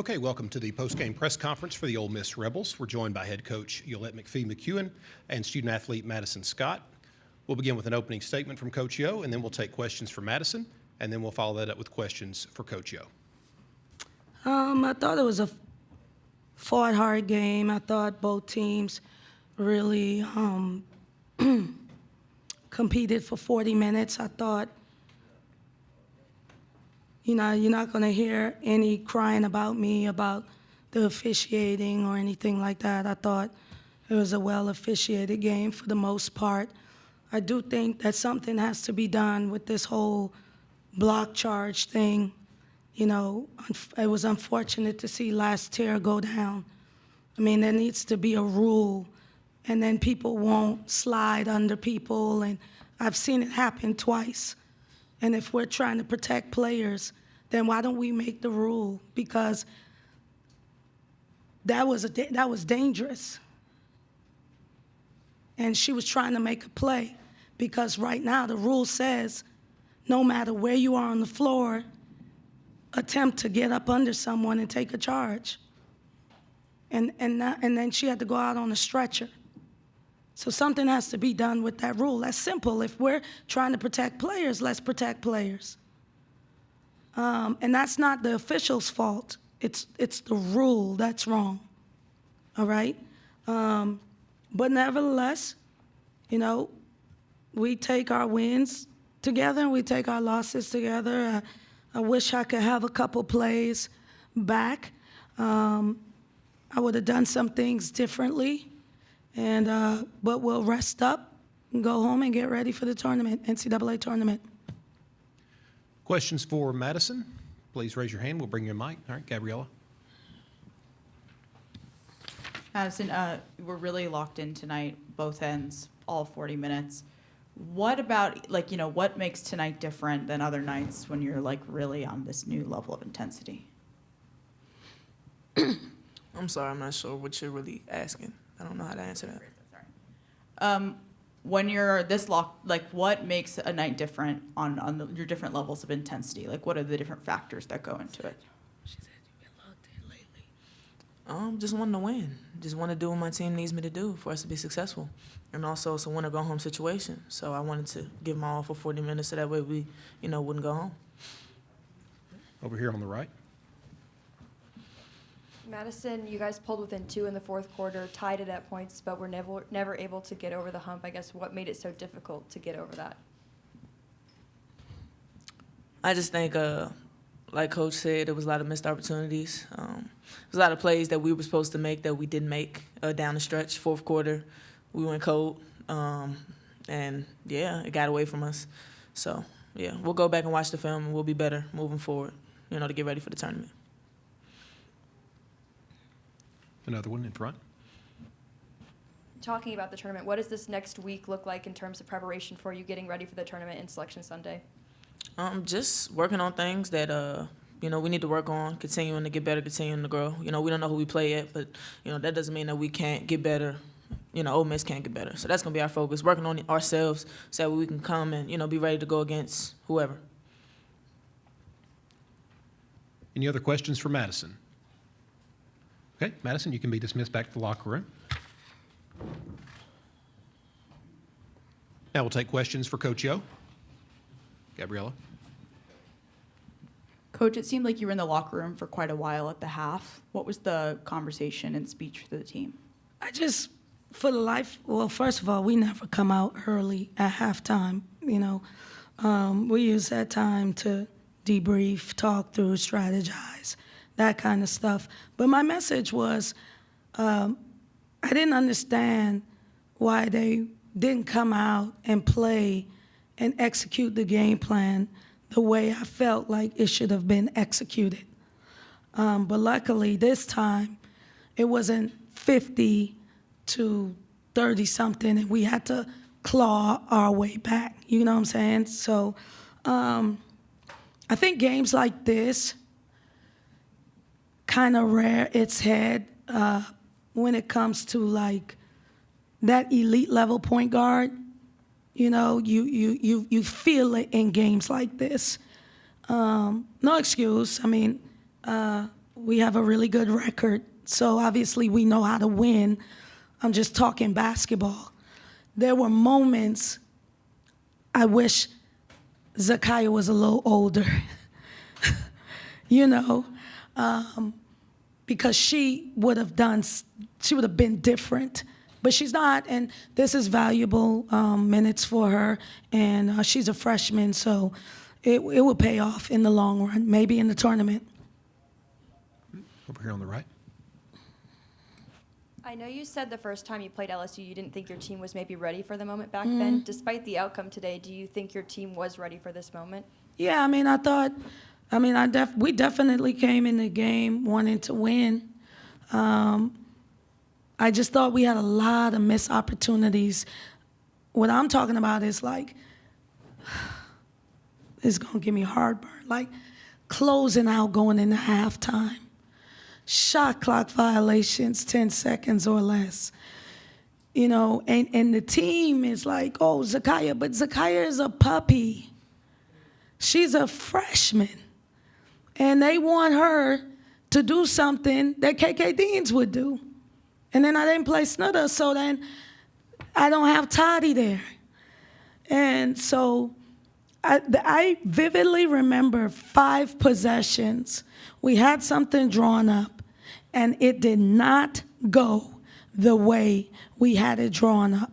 Okay, welcome to the postgame press conference for the Ole Miss Rebels. We're joined by head coach Yolett McPhee-McCuin and student athlete Madison Scott. We'll begin with an opening statement from Coach Yo, and then we'll take questions for Madison, and then we'll follow that up with questions for Coach Yo. I thought it was a fought hard game. I thought both teams really competed for 40 minutes. I thought, you're not going to hear any crying about me about the officiating or anything like that. I thought it was a well-officiated game for the most part. I do think that something has to be done with this whole block charge thing. You know, it was unfortunate to see last tier go down. I mean, there needs to be a rule, and then people won't slide under people, and I've seen it happen twice. And if we're trying to protect players, then why don't we make the rule? Because that was dangerous. And she was trying to make a play, because right now the rule says no matter where you are on the floor, attempt to get up under someone and take a charge. And then she had to go out on a stretcher. So something has to be done with that rule. That's simple. If we're trying to protect players, let's protect players. And that's not the official's fault. It's the rule that's wrong, all right? But nevertheless, you know, we take our wins together and we take our losses together. I wish I could have a couple plays back. I would have done some things differently, but we'll rest up and go home and get ready for the tournament, NCAA tournament. Questions for Madison? Please raise your hand. We'll bring you a mic. All right, Gabriella. Madison, we're really locked in tonight, both ends, all 40 minutes. What about, what makes tonight different than other nights when you're, really on this new level of intensity? I'm sorry, I'm not sure what you're really asking. I don't know how to answer that. Sorry. When you're this locked, what makes a night different on your different levels of intensity? What are the different factors that go into it? She said you've been locked in lately. Just wanting to win. Just want to do what my team needs me to do for us to be successful. And also, it's a win-or-go-home situation. So I wanted to give my all for 40 minutes so that way we, wouldn't go home. Over here on the right. Madison, you guys pulled within 2 in the fourth quarter, tied it at points, but were never able to get over the hump. I guess what made it so difficult to get over that? I just think, like Coach said, there was a lot of missed opportunities. There was a lot of plays that we were supposed to make that we didn't make down the stretch. Fourth quarter, we went cold, and, yeah, it got away from us. So, yeah, we'll go back and watch the film, and we'll be better moving forward, to get ready for the tournament. Another one in front. Talking about the tournament, what does this next week look like in terms of preparation for you getting ready for the tournament in Selection Sunday? Just working on things that, we need to work on, continuing to get better, continuing to grow. We don't know who we play yet, but, that doesn't mean that we can't get better. Ole Miss can't get better. So that's going to be our focus, working on ourselves so that we can come and, be ready to go against whoever. Any other questions for Madison? Okay, Madison, you can be dismissed back to the locker room. Now we'll take questions for Coach Yo. Gabriella. Coach, it seemed like you were in the locker room for quite a while at the half. What was the conversation and speech for the team? Well, first of all, we never come out early at halftime, We use that time to debrief, talk through, strategize, that kind of stuff. But my message was, I didn't understand why they didn't come out and play and execute the game plan the way I felt like it should have been executed. But luckily this time, it wasn't 50 to 30-something, and we had to claw our way back, you know what I'm saying? So I think games like this kind of rear its head when it comes to that elite level point guard. You feel it in games like this. No excuse. I mean, we have a really good record, so obviously we know how to win. I'm just talking basketball. There were moments I wish Zakiya was a little older, you know, because she would have been different. But she's not, and this is valuable minutes for her, and she's a freshman, so it will pay off in the long run, maybe in the tournament. Over here on the right. I know you said the first time you played LSU, you didn't think your team was maybe ready for the moment back then. Despite the outcome today, do you think your team was ready for this moment? Yeah, I mean, we definitely came in the game wanting to win. I just thought we had a lot of missed opportunities. What I'm talking about is like, it's gonna give me heartburn, like closing out going into halftime. Shot clock violations, 10 seconds or less. You know, and the team is like, oh, Zakiya, but Zakiya is a puppy. She's a freshman. And they want her to do something that KK Deans would do. And then I didn't play Snutter, so then I don't have Toddy there. And so I vividly remember 5 possessions. We had something drawn up, and it did not go the way we had it drawn up.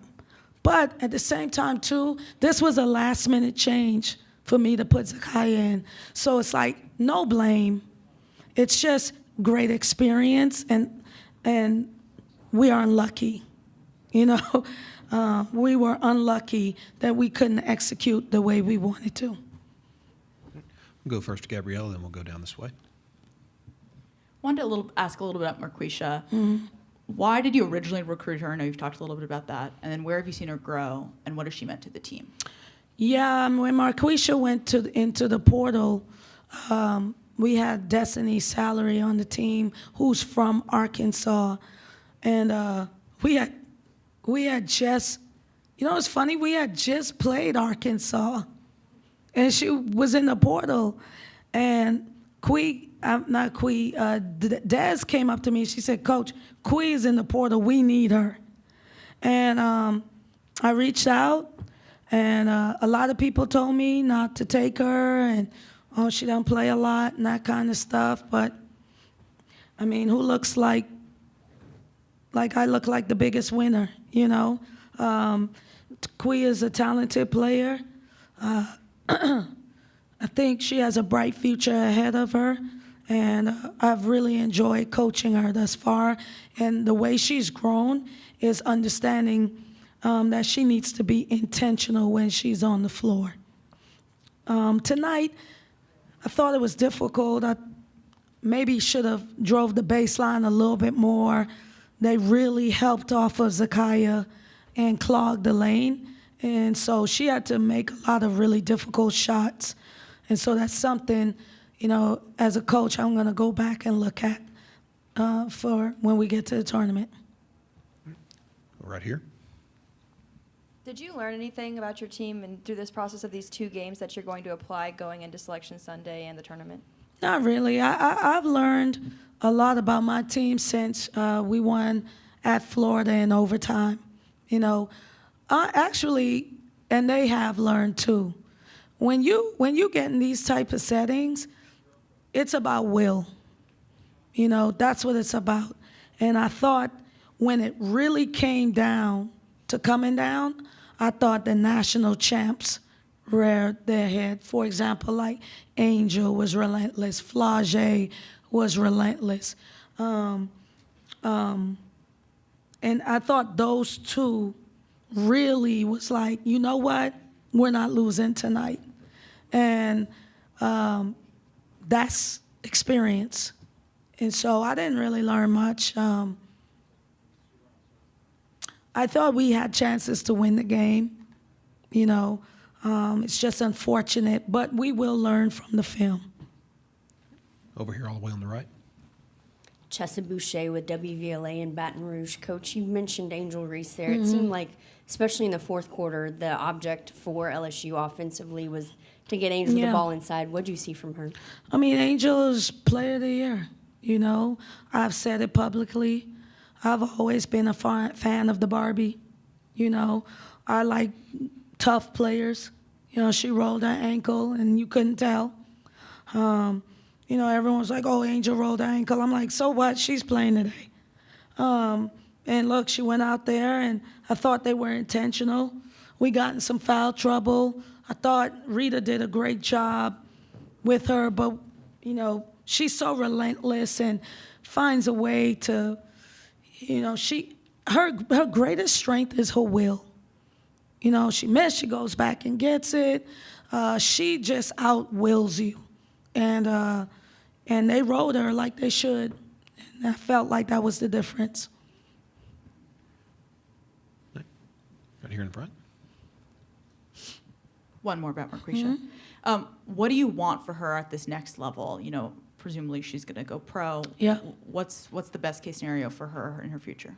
But at the same time, too, this was a last-minute change for me to put Zakiya in. So it's like, no blame. It's just great experience, and we are unlucky. You know, we were unlucky that we couldn't execute the way we wanted to. We'll go first to Gabriella, then we'll go down this way. Wanted to ask a little bit about Marquisha. Why did you originally recruit her? I know you've talked a little bit about that. And then where have you seen her grow, and what has she meant to the team? Yeah, when Marquisha went into the portal, we had Destiny Salary on the team, who's from Arkansas, and we had just, you know, it's funny, we had just played Arkansas, and she was in the portal, and Des came up to me. She said, "Coach, Quee is in the portal. We need her." And I reached out, and a lot of people told me not to take her, and she doesn't play a lot and that kind of stuff. But I mean, who looks like I look like the biggest winner? You know, Quee is a talented player. I think she has a bright future ahead of her. And I've really enjoyed coaching her thus far. And the way she's grown is understanding that she needs to be intentional when she's on the floor. Tonight, I thought it was difficult. I maybe should have drove the baseline a little bit more. They really helped off of Zakiya and clogged the lane. And so she had to make a lot of really difficult shots. And so that's something, you know, as a coach, I'm going to go back and look at for when we get to the tournament. Right here. Did you learn anything about your team and through this process of these 2 games that you're going to apply going into Selection Sunday and the tournament? Not really. I've learned a lot about my team since we won at Florida in overtime. You know, actually, and they have learned too. When you get in these type of settings, it's about will. You know, that's what it's about. And I thought when it really came down to coming down, I thought the national champs reared their head. For example, like Angel was relentless, Flage was relentless. And I thought those 2 really was like, you know what? We're not losing tonight. And that's experience. And so I didn't really learn much. I thought we had chances to win the game. You know, it's just unfortunate, but we will learn from the film. Over here all the way on the right. Chessa Boucher with WVLA in Baton Rouge. Coach, you mentioned Angel Reese there. It seemed like, especially in the fourth quarter, the object for LSU offensively was to get Angel the ball inside. What did you see from her? I mean, Angel is player of the year. You know, I've said it publicly. I've always been a fan of the Barbie. You know, I like tough players. You know, she rolled her ankle and you couldn't tell. You know, everyone's like, oh, Angel rolled her ankle. I'm like, so what? She's playing today. And look, she went out there, and I thought they were intentional. We got in some foul trouble. I thought Rita did a great job with her, but, you know, she's so relentless and finds a way to, you know, her greatest strength is her will. You know, she missed, she goes back and gets it. She just out-wills you. And they rode her like they should. And I felt like that was the difference. Right here in front. One more about Marquisha. What do you want for her at this next level? You know, presumably she's going to go pro. Yeah. What's the best case scenario for her in her future?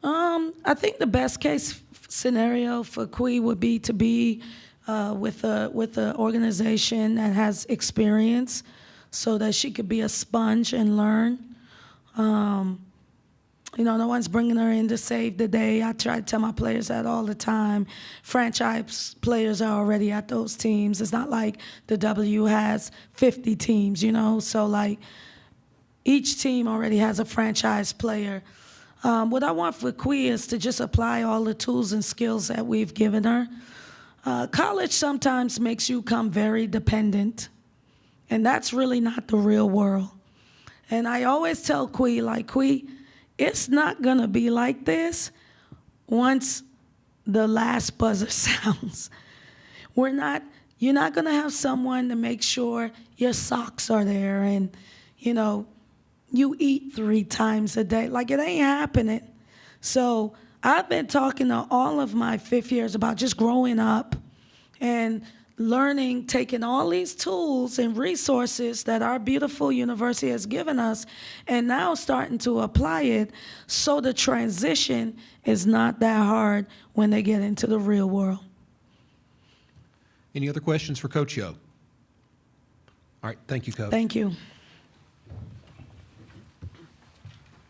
I think the best case scenario for Kui would be to be with a organization that has experience, so that she could be a sponge and learn. You know, no one's bringing her in to save the day. I try to tell my players that all the time. Franchise players are already at those teams. It's not like the W has 50 teams, you know? So, like, each team already has a franchise player. What I want for Kui is to just apply all the tools and skills that we've given her. College sometimes makes you come very dependent, and that's really not the real world. And I always tell Kui, like, Kui, it's not going to be like this once the last buzzer sounds. You're not going to have someone to make sure your socks are there and, you know, you eat 3 times a day. Like, it ain't happening. So I've been talking to all of my fifth years about just growing up and learning, taking all these tools and resources that our beautiful university has given us, and now starting to apply it so the transition is not that hard when they get into the real world. Any other questions for Coach Yo? All right, thank you, Coach. Thank you.